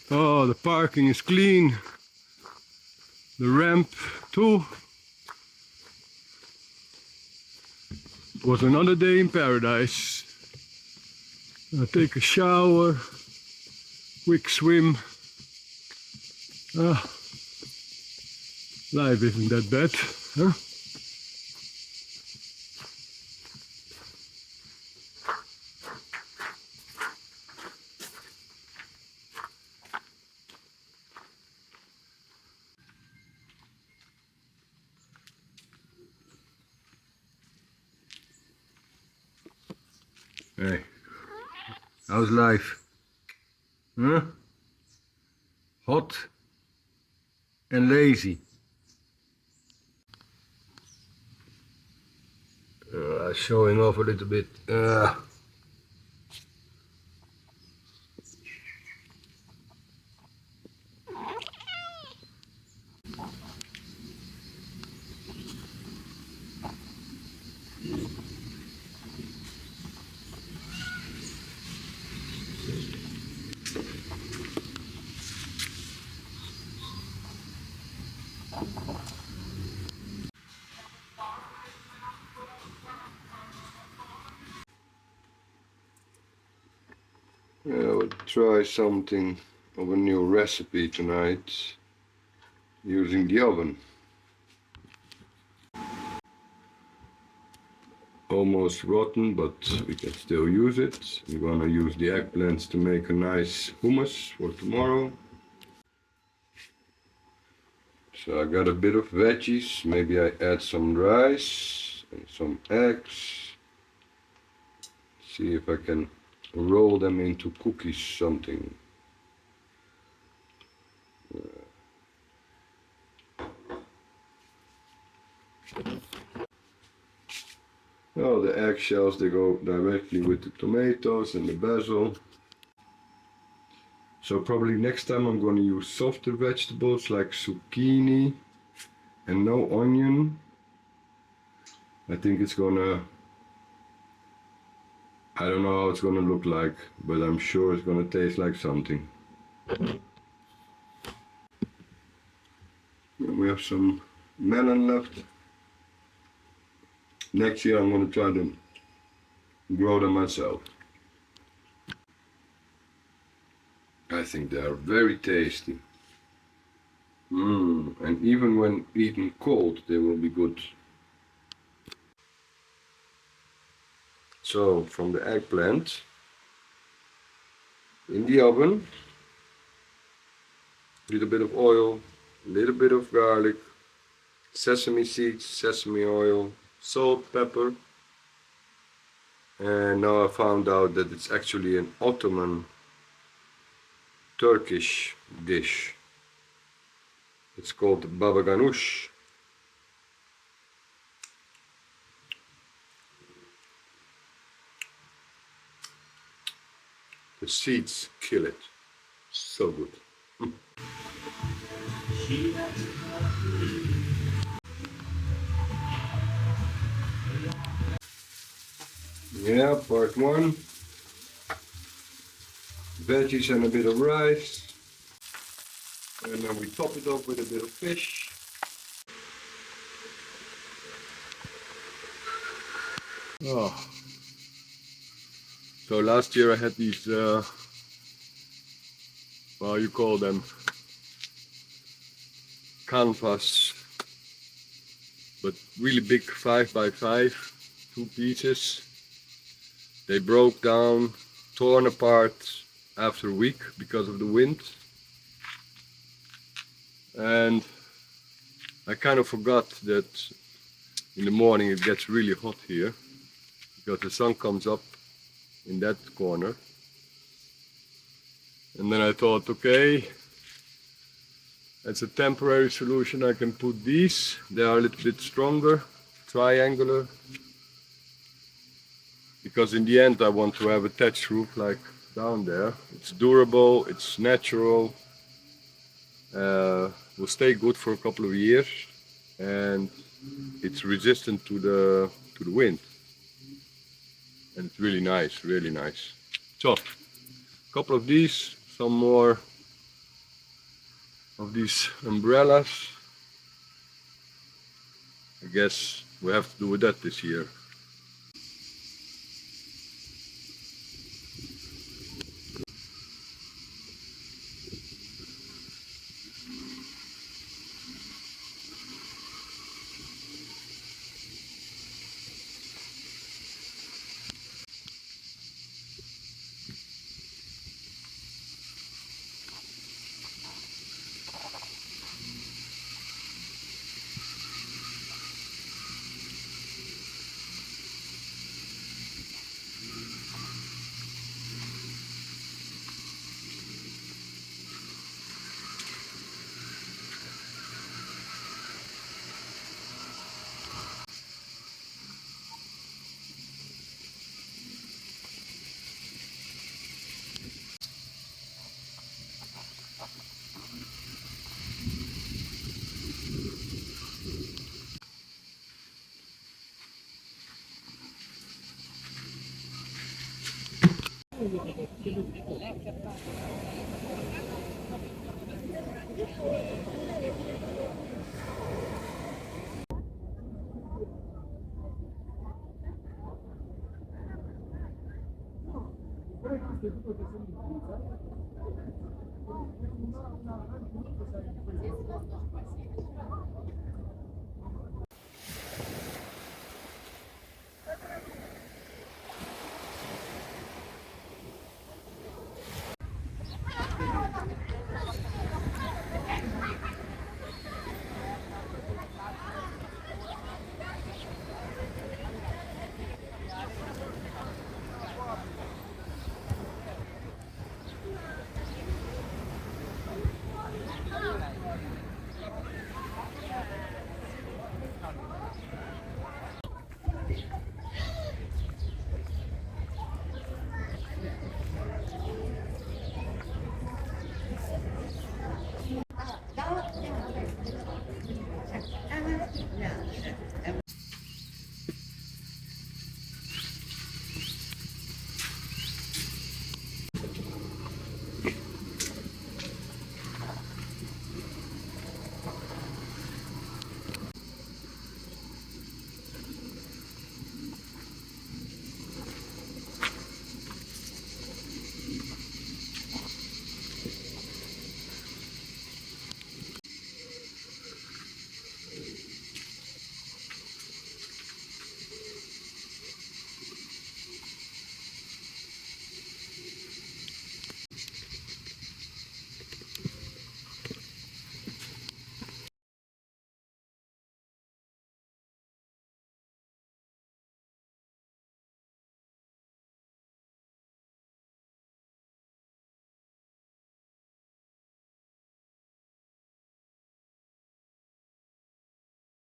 Oh, the parking is clean. The ramp too. It was another day in paradise. I'll take a shower, quick swim. Life isn't that bad, huh? Hey, how's life? Huh? Hot and lazy. Showing off a little bit. I will try something of a new recipe tonight using the oven. Almost rotten, but we can still use it. We're gonna use the eggplants to make a nice hummus for tomorrow. So I got a bit of veggies, maybe I add some rice and some eggs. See if I can roll them into cookies something. Oh, the eggshells, they go directly with the tomatoes and the basil. So probably next time I'm going to use softer vegetables like zucchini and no onion. I think it's gonna, I don't know how it's gonna look like, but I'm sure it's gonna taste like something. And we have some melon left. Next year I'm gonna try to grow them myself. I think they are very tasty. And even when eaten cold, they will be good. So from the eggplant in the oven, a little bit of oil, a little bit of garlic, sesame seeds, sesame oil, salt, pepper. And now I found out that it's actually an Ottoman Turkish dish. It's called baba ganoush. The seeds kill it. So good. Yeah, part one. Veggies and a bit of rice. And then we top it off with a bit of fish. Oh. So last year I had these, well, you call them canvas, but really big 5x5, 2 pieces. They broke down, torn apart after a week because of the wind. And I kind of forgot that in the morning it gets really hot here because the sun comes up in that corner. And then I thought, okay, that's a temporary solution. I can put these. They are a little bit stronger, triangular. Because in the end I want to have a thatched roof like down there. It's durable, it's natural, will stay good for a couple of years, and it's resistant to the wind. And it's really nice, really nice. So, a couple of these, some more of these umbrellas. I guess we have to do with that this year.